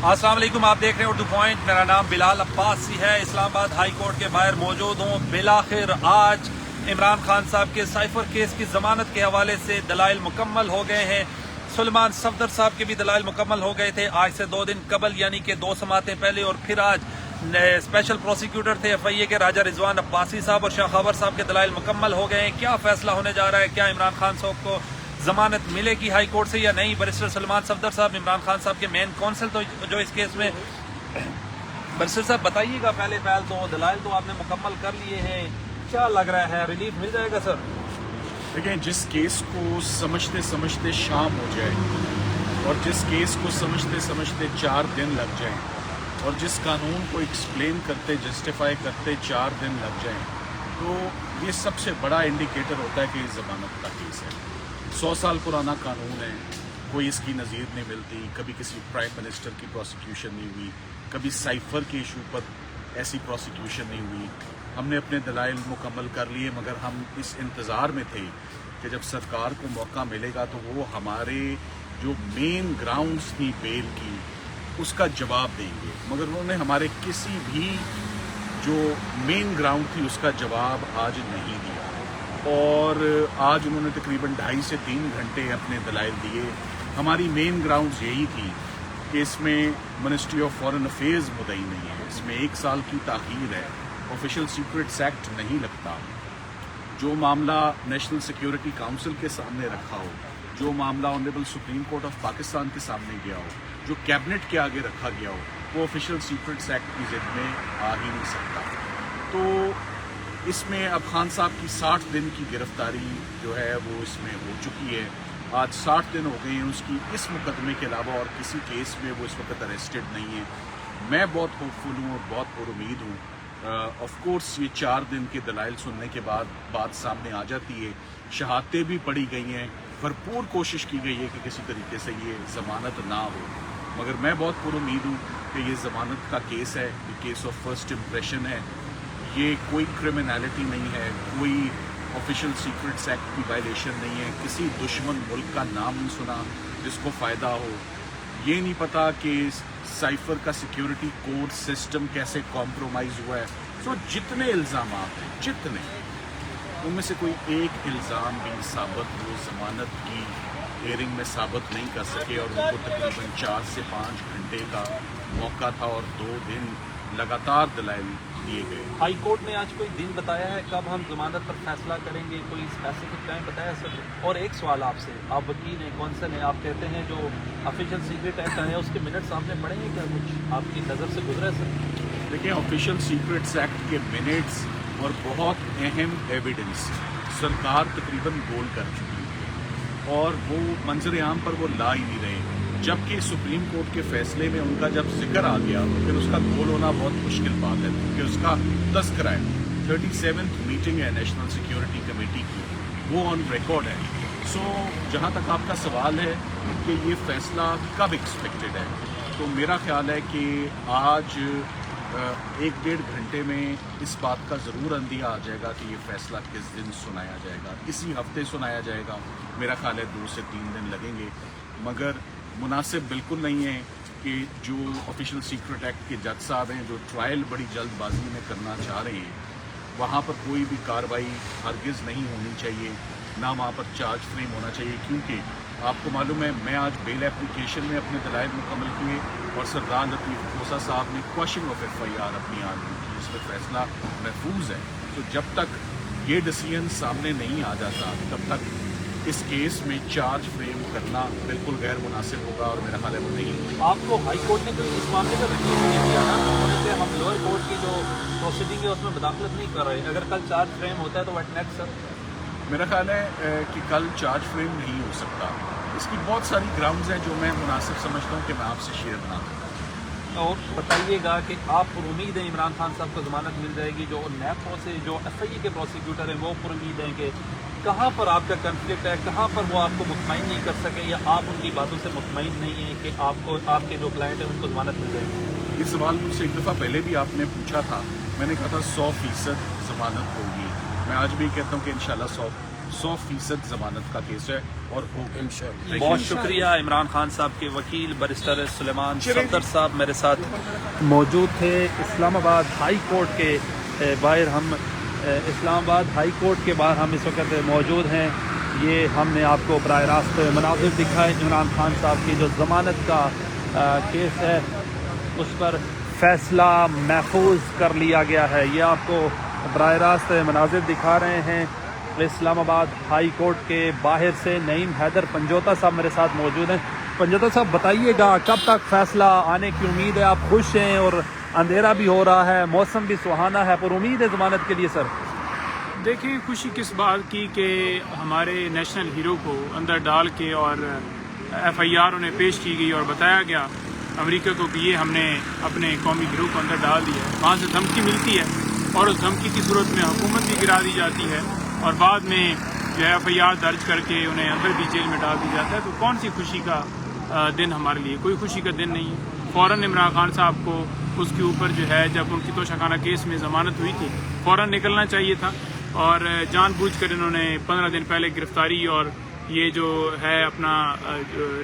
अस्सलाम वालेकुम, आप देख रहे हैं उर्दू पॉइंट। मेरा नाम बिलाल अब्बासी है। इस्लाम आबाद हाई कोर्ट के बाहर मौजूद हूँ। बिलाखिर आज इमरान खान साहब के साइफर केस की जमानत के हवाले से दलाइल मुकम्मल हो गए हैं। सुलेमान सफदर साहब के भी दलाइल मुकम्मल हो गए थे आज से 2 दिन कबल, यानी कि 2 समातें पहले, और फिर आज स्पेशल प्रोसिक्यूटर थे FIA के राजा रिजवान अब्बासी साहब और शाह खबर साहब के दलाइल मुकम्मल हो गए हैं। क्या फैसला होने जा रहा है? क्या इमरान खान साहब को जमानत मिलेगी हाई कोर्ट से या नहीं? बैरिस्टर सुलेमान सफदर साहब इमरान खान साहब के मेन कौंसल तो जो इस केस में, बैरिस्टर साहब बताइएगा, पहले पहल तो दलाइल तो आपने मुकम्मल कर लिए हैं, क्या लग रहा है, रिलीफ मिल जाएगा सर? देखिए, जिस केस को समझते समझते शाम हो जाए और जिस केस को समझते समझते 4 दिन लग जाएं और जिस कानून को एक्सप्लेन करते, जस्टिफाई करते 4 दिन लग जाएं, तो ये सबसे बड़ा इंडिकेटर होता है कि ये ज़मानत का केस है। 100 साल पुराना कानून है, कोई इसकी नज़ीर नहीं मिलती। कभी किसी प्राइम मिनिस्टर की प्रोसिक्यूशन नहीं हुई, कभी साइफर के इशू पर ऐसी प्रोसिक्यूशन नहीं हुई। हमने अपने दलाइल मुकम्मल कर लिए, मगर हम इस इंतज़ार में थे कि जब सरकार को मौका मिलेगा तो वो हमारे जो मेन ग्राउंड्स थी बेल की, उसका जवाब देंगे। मगर उन्होंने हमारे किसी भी जो मेन ग्राउंड थी उसका जवाब आज नहीं दिया, और आज उन्होंने तकरीबन 2.5 से 3 घंटे अपने दलाइल दिए। हमारी मेन ग्राउंड्स यही थी कि इसमें मिनिस्ट्री ऑफ फॉरेन अफेयर्स मुद्दई नहीं है, इसमें 1 साल की ताख़ीर है, ऑफिशियल सीक्रेट्स एक्ट नहीं लगता, जो मामला नेशनल सिक्योरिटी काउंसिल के सामने रखा हो, जो मामला honourable supreme court of Pakistan के सामने गया हो, जो कैबिनेट के आगे रखा गया हो, वो ऑफिशियल सीक्रेट्स एक्ट की जिद में आ ही नहीं सकता। तो इसमें अब खान साहब की 60 दिन की गिरफ्तारी जो है वो इसमें हो चुकी है। आज 60 दिन हो गए हैं उसकी, इस मुकदमे के अलावा और किसी केस में वो इस वक्त अरेस्टेड नहीं है। मैं बहुत होपफुल हूँ और बहुत पुरुमीद हूँ। ऑफ कोर्स ये 4 दिन के दलाइल सुनने के बाद बात सामने आ जाती है, शहादतें भी पढ़ी गई हैं, भरपूर कोशिश की गई है कि किसी तरीके से ये ज़मानत ना हो, मगर मैं बहुत पुरुमीद हूँ कि ये ज़मानत का केस है, ये केस ऑफ फर्स्ट इम्प्रेशन है, ये कोई क्रिमिनलिटी नहीं है, कोई ऑफिशियल सीक्रेट्स एक्ट की वायलेशन नहीं है, किसी दुश्मन मुल्क का नाम नहीं सुना जिसको फ़ायदा हो, ये नहीं पता कि साइफर का सिक्योरिटी कोड सिस्टम कैसे कॉम्प्रोमाइज़ हुआ है। तो जितने इल्ज़ाम हैं, जितने, उनमें से कोई एक इल्ज़ाम भी साबित वो ज़मानत की हेयरिंग में साबित नहीं कर सके, और उनको तकरीबन 4 से 5 घंटे का मौका था और 2 दिन लगातार दलाइल दिए गए। हाई कोर्ट ने आज कोई दिन बताया है कब हम जमानत पर फैसला करेंगे? कोई स्पेसिफिक टाइम बताया सर? और एक सवाल आपसे, आप वकील हैं, कौंसल हैं, आप कहते हैं जो ऑफिशियल सीक्रेट एक्ट आया उसके मिनट्स आपने पढ़े हैं क्या? कुछ आपकी नज़र से गुजरा है सर? देखिए, ऑफिशियल सीक्रेट्स एक्ट के मिनट्स और बहुत अहम एविडेंस सरकार तकरीबन गोल कर चुकी है, और वो मंजर आम पर वो ला ही नहीं रहे, जबकि सुप्रीम कोर्ट के फैसले में उनका जब जिक्र आ गया फिर उसका गोल होना बहुत मुश्किल बात है, क्योंकि उसका तस्करा है। 37th मीटिंग है नेशनल सिक्योरिटी कमेटी की, वो ऑन रिकॉर्ड है। सो जहाँ तक आपका सवाल है कि ये फैसला कब एक्सपेक्टेड है, तो मेरा ख्याल है कि आज 1-1.5 घंटे में इस बात का ज़रूर अंदिया आ जाएगा कि ये फ़ैसला किस दिन सुनाया जाएगा। इसी हफ्ते सुनाया जाएगा, मेरा ख्याल है 2 से 3 दिन लगेंगे, मगर मुनासिब बिल्कुल नहीं है कि जो ऑफिशियल सीक्रेट एक्ट के जज साहब हैं, जो ट्रायल बड़ी जल्दबाजी में करना चाह रहे हैं, वहाँ पर कोई भी कार्रवाई हरगिज़ नहीं होनी चाहिए, ना वहाँ पर चार्ज फ्रेम होना चाहिए, क्योंकि आपको मालूम है मैं आज बेल एप्लीकेशन में अपने दलाइल मुकम्मल किए और सरदार लतीफ़ खोसा साहब ने क्वेश्चन ऑफ FIR अपनी आर्मी की, जिसमें फ़ैसला महफूज है। तो जब तक ये डिसीजन सामने नहीं आ जाता तब तक इस केस में चार्ज फ्रेम करना बिल्कुल गैर मुनासिब होगा, और मेरा ख्याल है वो नहीं। आपको हाई कोर्ट ने कोई इस मामले का रिलीफ नहीं दिया ना, जैसे हम लोअर कोर्ट की जो प्रोसीडिंग है उसमें मुदाखलत नहीं कर रहे, अगर कल चार्ज फ्रेम होता है तो व्हाट नेक्स्ट सर? मेरा ख्याल है कि कल चार्ज फ्रेम नहीं हो सकता। इसकी बहुत सारी ग्राउंड्स हैं जो मैं मुनासिब समझता हूँ कि मैं आपसे शेयर ना करूँ। और बताइएगा कि आप पर उम्मीद है इमरान खान साहब को ज़मानत मिल जाएगी? जो NAPO से जो FIA के प्रोसिक्यूटर हैं वो पर उम्मीद हैं कि कहाँ पर आपका कन्फ्लिक्ट है, कहाँ पर वो आपको मुतमईन नहीं कर सके, या आप उनकी बातों से मुतमईन नहीं हैं कि आपको आपके जो क्लाइंट हैं उनको ज़मानत मिल जाएगी? ये सवाल मुझसे एक दफ़ा पहले भी आपने पूछा था, मैंने कहा था 100% ज़मानत होगी। मैं आज भी कहता हूँ कि इंशाल्लाह 100% ضمانت کا کیس ہے اور ہوگا. بہت شکریہ. عمران خان صاحب کے وکیل بریسٹر سلیمان صفدر صاحب میرے ساتھ موجود تھے. اسلام آباد ہائی کورٹ کے باہر اسلام آباد ہائی کورٹ کے باہر ہم اس وقت موجود ہیں. یہ ہم نے آپ کو براہ راست مناظر دکھائے. عمران خان صاحب کی جو ضمانت کا کیس ہے اس پر فیصلہ محفوظ کر لیا گیا ہے. یہ آپ کو براہ راست مناظر دکھا رہے ہیں اسلام آباد ہائی کورٹ کے باہر سے. نعیم حیدر پنجوتا صاحب میرے ساتھ موجود ہیں. پنجوتا صاحب بتائیے گا کب تک فیصلہ آنے کی امید ہے؟ آپ خوش ہیں اور اندھیرا بھی ہو رہا ہے, موسم بھی سہانا ہے, پر امید ہے ضمانت کے لیے سر؟ دیکھیں خوشی کس بات کی کہ ہمارے نیشنل ہیرو کو اندر ڈال کے اور ایف آئی آر انہیں پیش کی گئی اور بتایا گیا امریکہ کو کہ یہ ہم نے اپنے قومی ہیرو کو اندر ڈال دیا ہے. وہاں سے دھمکی ملتی ہے اور اس دھمکی کی صورت میں حکومت بھی گرا دی جاتی ہے اور بعد میں جو ہے ایف آئی آر درج کر کے انہیں اندر بھی جیل میں ڈال دیا جاتا ہے. تو کون سی خوشی کا دن ہمارے لیے؟ کوئی خوشی کا دن نہیں ہے. فوراً عمران خان صاحب کو اس کے اوپر جو ہے جب ان کی توشہ خانہ کیس میں ضمانت ہوئی تھی فوراً نکلنا چاہیے تھا اور جان بوجھ کر انہوں نے 15 دن پہلے گرفتاری اور یہ جو ہے اپنا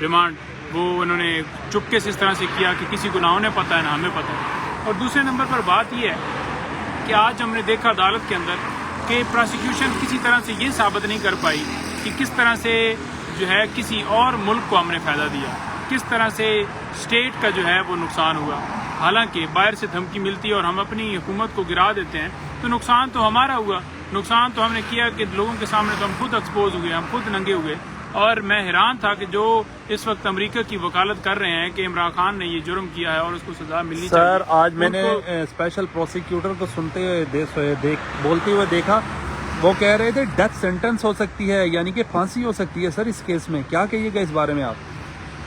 ریمانڈ وہ انہوں نے چپکے سے اس طرح سے کیا کہ کسی کو نہ انہیں پتہ ہے نہ ہمیں پتہ ہے. اور دوسرے نمبر پر بات یہ ہے کہ آج ہم نے دیکھا عدالت کے اندر کہ پراسیکیوشن کسی طرح سے یہ ثابت نہیں کر پائی کہ کس طرح سے جو ہے کسی اور ملک کو ہم نے فائدہ دیا, کس طرح سے اسٹیٹ کا جو ہے وہ نقصان ہوا. حالانکہ باہر سے دھمکی ملتی ہے اور ہم اپنی حکومت کو گرا دیتے ہیں تو نقصان تو ہمارا ہوا. نقصان تو ہم نے کیا کہ لوگوں کے سامنے تو ہم خود ایکسپوز ہوئے, ہم خود ننگے ہوئے. اور میں حیران تھا کہ جو اس وقت امریکہ کی وکالت کر رہے ہیں کہ عمران خان نے یہ جرم کیا ہے اور اس کو سزا ملنی چاہیے. سر آج میں نے اسپیشل پروسیکیوٹر کو سنتے ہوئے بولتے ہوئے دیکھا, وہ کہہ رہے تھے ڈیتھ سینٹنس ہو سکتی ہے, یعنی کہ پھانسی ہو سکتی ہے. سر اس کیس میں کیا کہیے گا اس بارے میں آپ؟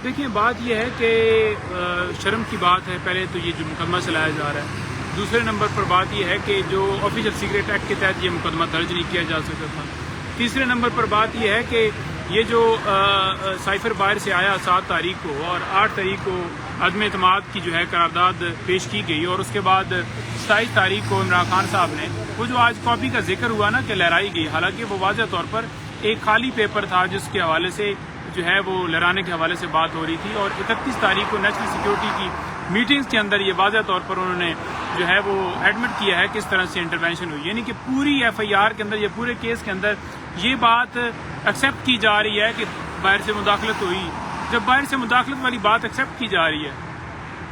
دیکھیے بات یہ ہے کہ شرم کی بات ہے. پہلے تو یہ جو مقدمہ چلایا جا رہا ہے, دوسرے نمبر پر بات یہ ہے کہ جو آفیشل سیکریٹ ایکٹ کے تحت یہ مقدمہ درج نہیں کیا جا سکتا تھا. تیسرے نمبر پر بات یہ ہے کہ یہ جو سائفر باہر سے آیا 7 تاریخ کو اور 8 تاریخ کو عدم اعتماد کی جو ہے قرارداد پیش کی گئی اور اس کے بعد 27 تاریخ کو عمران خان صاحب نے وہ جو آج کاپی کا ذکر ہوا نا کہ لہرائی گئی, حالانکہ وہ واضح طور پر ایک خالی پیپر تھا جس کے حوالے سے جو ہے وہ لہرانے کے حوالے سے بات ہو رہی تھی. اور 31 تاریخ کو نیشنل سیکیورٹی کی میٹنگز کے اندر یہ واضح طور پر انہوں نے جو ہے وہ ایڈمٹ کیا ہے کس طرح سے انٹروینشن ہوئی. یعنی کہ پوری ایف آئی آر کے اندر یا پورے کیس کے اندر یہ بات ایکسیپٹ کی جا رہی ہے کہ باہر سے مداخلت ہوئی. جب باہر سے مداخلت والی بات ایکسیپٹ کی جا رہی ہے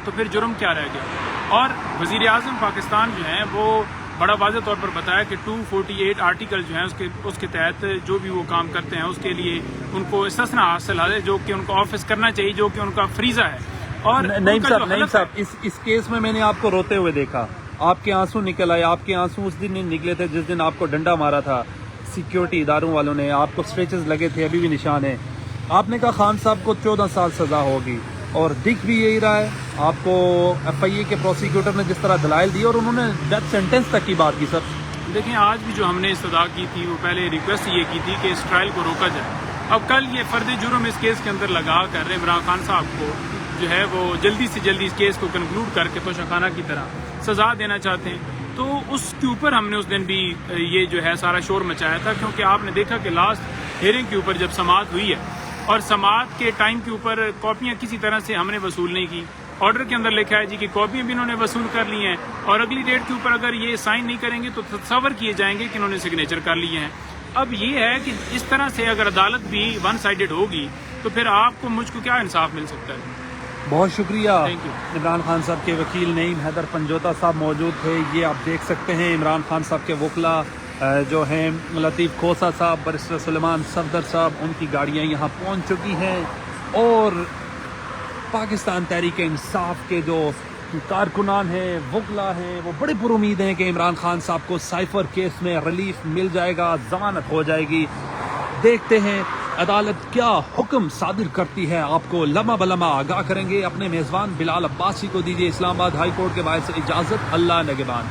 تو پھر جرم کیا رہ گیا؟ اور وزیر اعظم پاکستان جو ہیں وہ بڑا واضح طور پر بتایا کہ 248 آرٹیکل جو ہیں اس کے تحت جو بھی وہ کام کرتے ہیں اس کے لیے ان کو استثنا حاصل ہے جو کہ ان کو آفس کرنا چاہیے, جو کہ ان کا فریضہ ہے. اور نعیم صاحب اس کیس میں نے آپ کو روتے ہوئے دیکھا, آپ کے آنسو نکل آئے. آپ کے آنسو اس دن نکلے تھے جس دن آپ کو ڈنڈا مارا تھا سیکیورٹی اداروں والوں نے, آپ کو اسٹریچز لگے تھے, ابھی بھی نشان ہے. آپ نے کہا خان صاحب کو 14 سال سزا ہوگی اور دکھ بھی یہی رہا ہے. آپ کو ایف آئی اے کے پروسیکیوٹر نے جس طرح دلائل دی اور انہوں نے ڈیتھ سینٹنس تک کی بات کی. سر دیکھیں آج بھی جو ہم نے استدعا کی تھی وہ پہلے ریکویسٹ یہ کی تھی کہ اس ٹرائل کو روکا جائے. اب کل یہ فرد جرم اس کیس کے اندر لگا کر عمران خان صاحب کو جو ہے وہ جلدی سے جلدی اس کیس کو کنکلوڈ کر کے توشہ خانہ کی طرح سزا دینا چاہتے ہیں. تو اس کے اوپر ہم نے اس دن بھی یہ جو ہے سارا شور مچایا تھا, کیونکہ آپ نے دیکھا کہ لاسٹ ہیئرنگ کے اوپر جب سماعت ہوئی ہے اور سماعت کے ٹائم کے اوپر کاپیاں کسی طرح سے ہم نے وصول نہیں کی. آرڈر کے اندر لکھا ہے جی کہ کاپیاں بھی انہوں نے وصول کر لی ہیں اور اگلی ڈیٹ کے اوپر اگر یہ سائن نہیں کریں گے تو تصور کیے جائیں گے کہ انہوں نے سگنیچر کر لیے ہیں. اب یہ ہے کہ اس طرح سے اگر عدالت بھی ون سائیڈڈ ہوگی تو پھر آپ کو مجھ کو کیا انصاف مل سکتا ہے؟ بہت شکریہ. عمران خان صاحب کے وکیل نعیم حیدر پنجوتا صاحب موجود تھے. یہ آپ دیکھ سکتے ہیں عمران خان صاحب کے وکلا جو ہیں لطیف کھوسا صاحب, بریسٹر سلیمان صفدر صاحب, ان کی گاڑیاں یہاں پہنچ چکی ہیں اور پاکستان تحریک انصاف کے جو کارکنان ہیں, وکلا ہیں, وہ بڑے پر امید ہیں کہ عمران خان صاحب کو سائفر کیس میں ریلیف مل جائے گا, ضمانت ہو جائے گی. دیکھتے ہیں عدالت کیا حکم صادر کرتی ہے, آپ کو لمحہ بلمحہ آگاہ کریں گے. اپنے میزبان بلال عباسی کو دیجیے اسلام آباد ہائی کورٹ کے باعث اجازت. اللہ نگہبان.